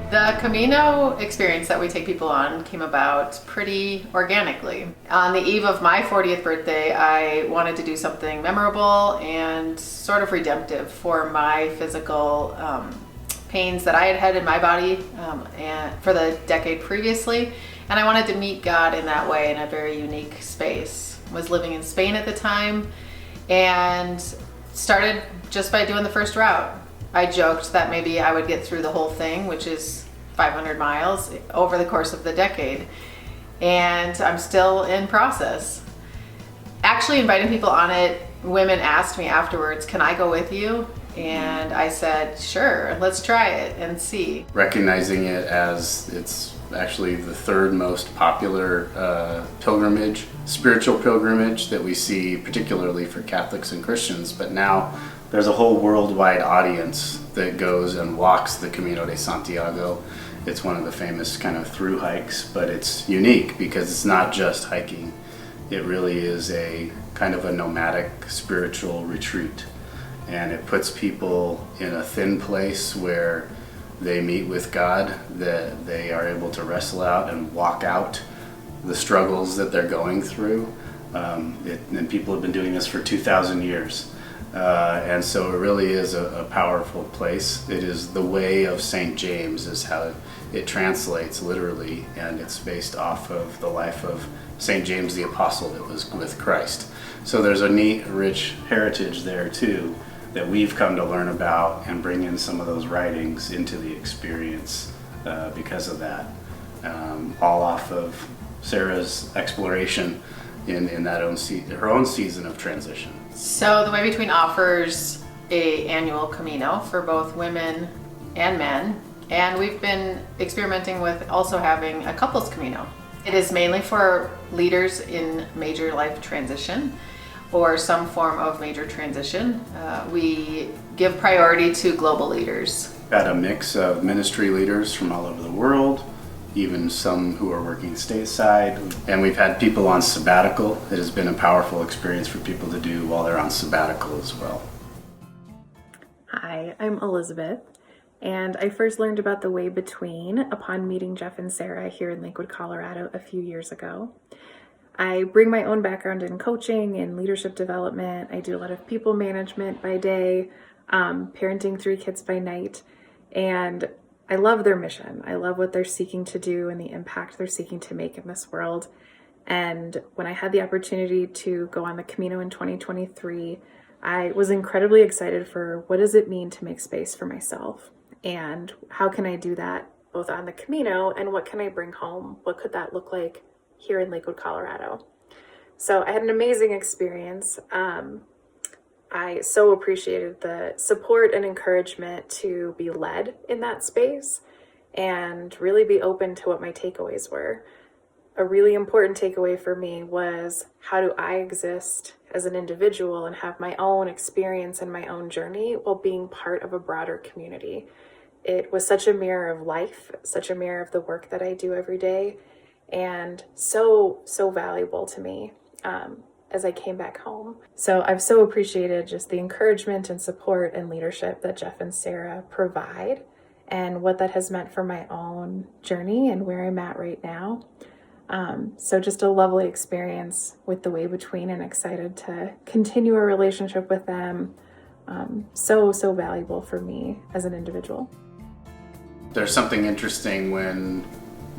The Camino experience that we take people on came about pretty organically. On the eve of my 40th birthday, I wanted to do something memorable and sort of redemptive for my physical pains that I had had in my body and for the decade previously. And I wanted to meet God in that way, in a very unique space. I was living in Spain at the time and started just by doing the first route. I joked that maybe I would get through the whole thing, which is 500 miles over the course of the decade. And I'm still in process. Actually inviting people on it, women asked me afterwards, can I go with you? And I said, sure, let's try it and see. Recognizing it as it's actually the third most popular pilgrimage, spiritual pilgrimage that we see, particularly for Catholics and Christians, but now there's a whole worldwide audience that goes and walks the Camino de Santiago. It's one of the famous kind of through hikes, but it's unique because it's not just hiking. It really is a kind of a nomadic spiritual retreat. And it puts people in a thin place where they meet with God, that they are able to wrestle out and walk out the struggles that they're going through. And people have been doing this for 2,000 years. And so it really is a powerful place. It is the way of St. James is how it translates literally, and it's based off of the life of St. James the Apostle that was with Christ. So there's a neat, rich heritage there too that we've come to learn about and bring in some of those writings into the experience because of that. All off of Sarah's exploration in that her own season of transition. So the Way Between offers an annual Camino for both women and men, and we've been experimenting with also having a couples Camino. It is mainly for leaders in major life transition or some form of major transition. We give priority to global leaders. Got a mix of ministry leaders from all over the world, even some who are working stateside. And we've had people on sabbatical. It has been a powerful experience for people to do while they're on sabbatical as well. Hi, I'm Elizabeth, and I first learned about the Way Between upon meeting Jeff and Sarah here in Lakewood, Colorado a few years ago. I bring my own background in coaching and leadership development. I do a lot of people management by day, parenting 3 kids by night, and I love their mission. I love what they're seeking to do and the impact they're seeking to make in this world. And when I had the opportunity to go on the Camino in 2023, I was incredibly excited for what does it mean to make space for myself? And how can I do that both on the Camino and what can I bring home? What could that look like here in Lakewood, Colorado? So I had an amazing experience. I so appreciated the support and encouragement to be led in that space and really be open to what my takeaways were. A really important takeaway for me was, how do I exist as an individual and have my own experience and my own journey while being part of a broader community? It was such a mirror of life, such a mirror of the work that I do every day, and so valuable to me as I came back home. So I've so appreciated just the encouragement and support and leadership that Jeff and Sarah provide and what that has meant for my own journey and where I'm at right now. So just a lovely experience with the Way Between, and excited to continue a relationship with them. So valuable for me as an individual. There's something interesting when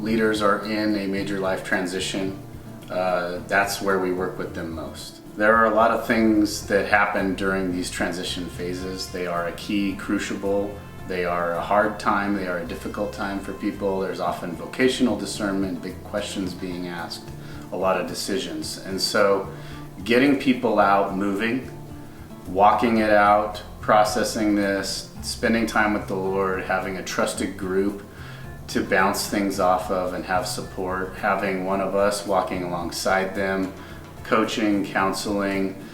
leaders are in a major life transition. That's where we work with them most. There are a lot of things that happen during these transition phases. They are a key crucible. They are a hard time. They are a difficult time for people. There's often vocational discernment, big questions being asked, a lot of decisions. And so getting people out, moving, walking it out, processing this, spending time with the Lord, having a trusted group to bounce things off of and have support, having one of us walking alongside them, coaching, counseling,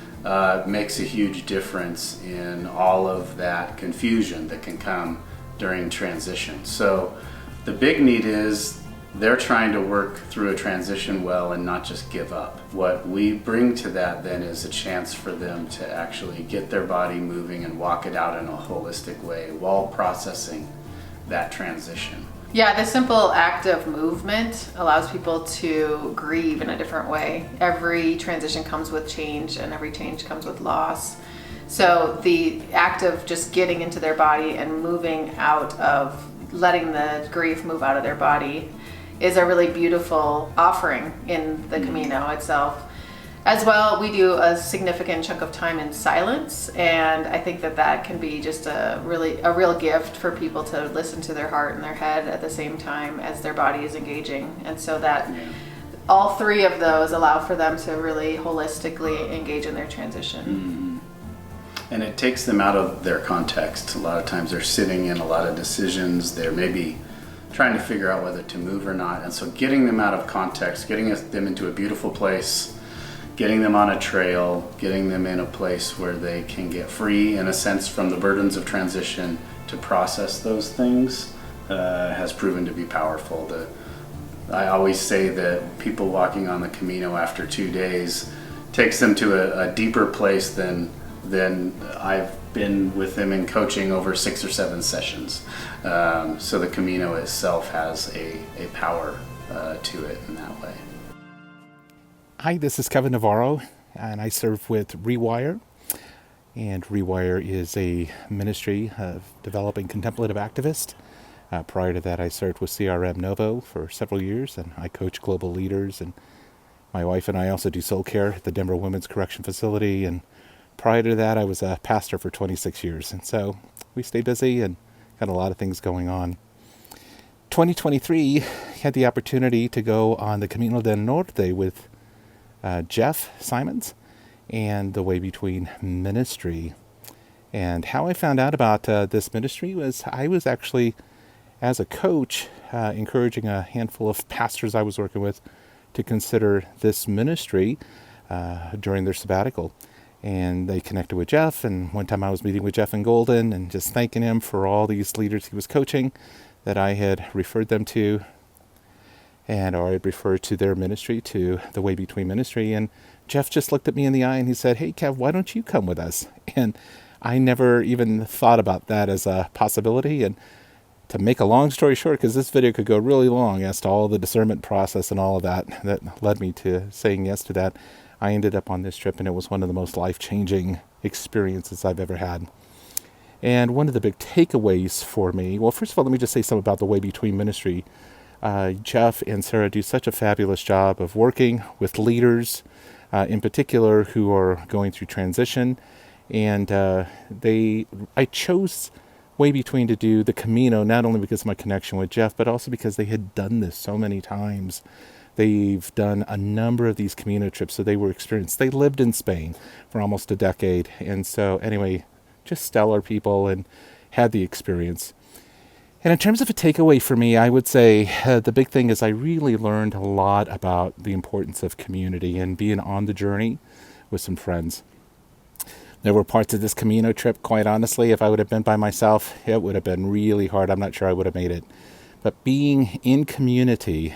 makes a huge difference in all of that confusion that can come during transition. So the big need is they're trying to work through a transition well and not just give up. What we bring to that then is a chance for them to actually get their body moving and walk it out in a holistic way while processing that transition. Yeah, the simple act of movement allows people to grieve in a different way. Every transition comes with change, and every change comes with loss. So the act of just getting into their body and moving out of, letting the grief move out of their body is a really beautiful offering in the Camino itself. As well, we do a significant chunk of time in silence, and I think that can be just a real gift for people to listen to their heart and their head at the same time as their body is engaging. And so that all three of those allow for them to really holistically engage in their transition. And it takes them out of their context. A lot of times they're sitting in a lot of decisions. They're maybe trying to figure out whether to move or not. And so getting them out of context, getting them into a beautiful place, getting them on a trail, getting them in a place where they can get free, in a sense, from the burdens of transition to process those things has proven to be powerful. I always say that people walking on the Camino after 2 days takes them to a deeper place than I've been with them in coaching over 6 or 7 sessions. So the Camino itself has a power to it in that way. Hi, this is Kevin Navarro, and I serve with Rewire. And Rewire is a ministry of developing contemplative activists. Prior to that, I served with CRM Novo for several years, and I coach global leaders. And my wife and I also do soul care at the Denver Women's Correction Facility. And prior to that, I was a pastor for 26 years. And so we stay busy and got a lot of things going on. 2023, had the opportunity to go on the Camino del Norte with Jeff Simons and the Way Between ministry. And how I found out about this ministry was I was actually, as a coach, encouraging a handful of pastors I was working with to consider this ministry during their sabbatical. And they connected with Jeff, and one time I was meeting with Jeff in Golden and just thanking him for all these leaders he was coaching that I had referred them to, and or I'd referred to their ministry, to the Way Between ministry. And Jeff just looked at me in the eye and he said, "Hey, Kev, why don't you come with us?" And I never even thought about that as a possibility. And to make a long story short, because this video could go really long as to all the discernment process and all of that led me to saying yes to that, I ended up on this trip, and it was one of the most life-changing experiences I've ever had. And one of the big takeaways for me, well, first of all, let me just say something about the Way Between ministry. Jeff and Sarah do such a fabulous job of working with leaders, in particular, who are going through transition. And I chose Way Between to do the Camino, not only because of my connection with Jeff, but also because they had done this so many times. They've done a number of these Camino trips, so they were experienced. They lived in Spain for almost a decade. And so anyway, just stellar people and had the experience. And in terms of a takeaway for me, I would say the big thing is I really learned a lot about the importance of community and being on the journey with some friends. There were parts of this Camino trip, quite honestly, if I would have been by myself, it would have been really hard. I'm not sure I would have made it. But being in community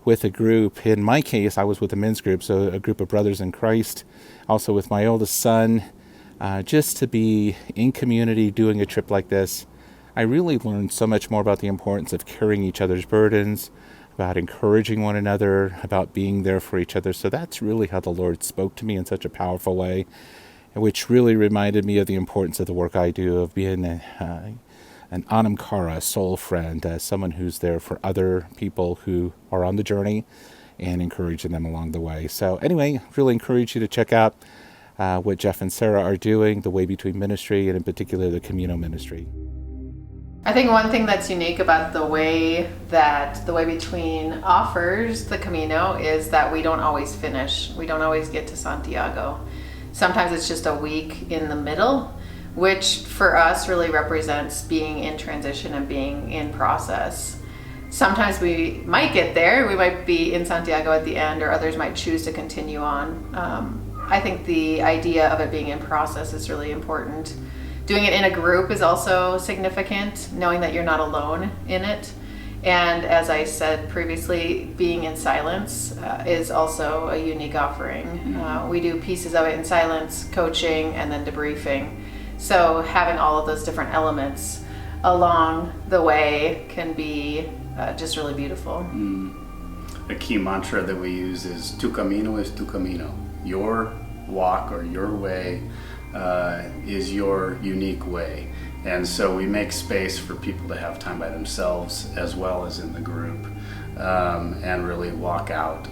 with a group, in my case, I was with a men's group, so a group of brothers in Christ, also with my oldest son, just to be in community doing a trip like this, I really learned so much more about the importance of carrying each other's burdens, about encouraging one another, about being there for each other. So that's really how the Lord spoke to me in such a powerful way, which really reminded me of the importance of the work I do, of being an anamkara, a soul friend, someone who's there for other people who are on the journey and encouraging them along the way. So anyway, really encourage you to check out what Jeff and Sarah are doing, the Way Between ministry, and in particular the Camino ministry. I think one thing that's unique about the way that the Way Between offers the Camino is that we don't always finish. We don't always get to Santiago. Sometimes it's just a week in the middle, which for us really represents being in transition and being in process. Sometimes we might get there, we might be in Santiago at the end, or others might choose to continue on. I think the idea of it being in process is really important. Doing it in a group is also significant, knowing that you're not alone in it. And as I said previously, being in silence is also a unique offering. We do pieces of it in silence, coaching, and then debriefing. So having all of those different elements along the way can be just really beautiful. A key mantra that we use is tu camino es tu camino. Your walk or your way is your unique way. And so we make space for people to have time by themselves as well as in the group, and really walk out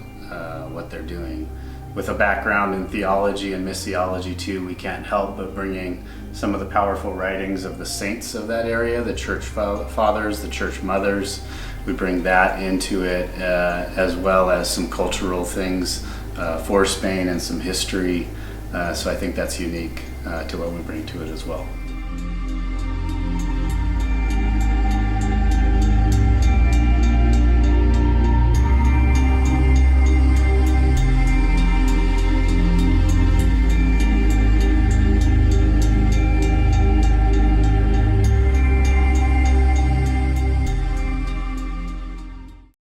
what they're doing. With a background in theology and missiology too, we can't help but bringing some of the powerful writings of the saints of that area, the church fathers, the church mothers. We bring that into it, as well as some cultural things for Spain and some history. So I think that's unique to what we bring to it as well.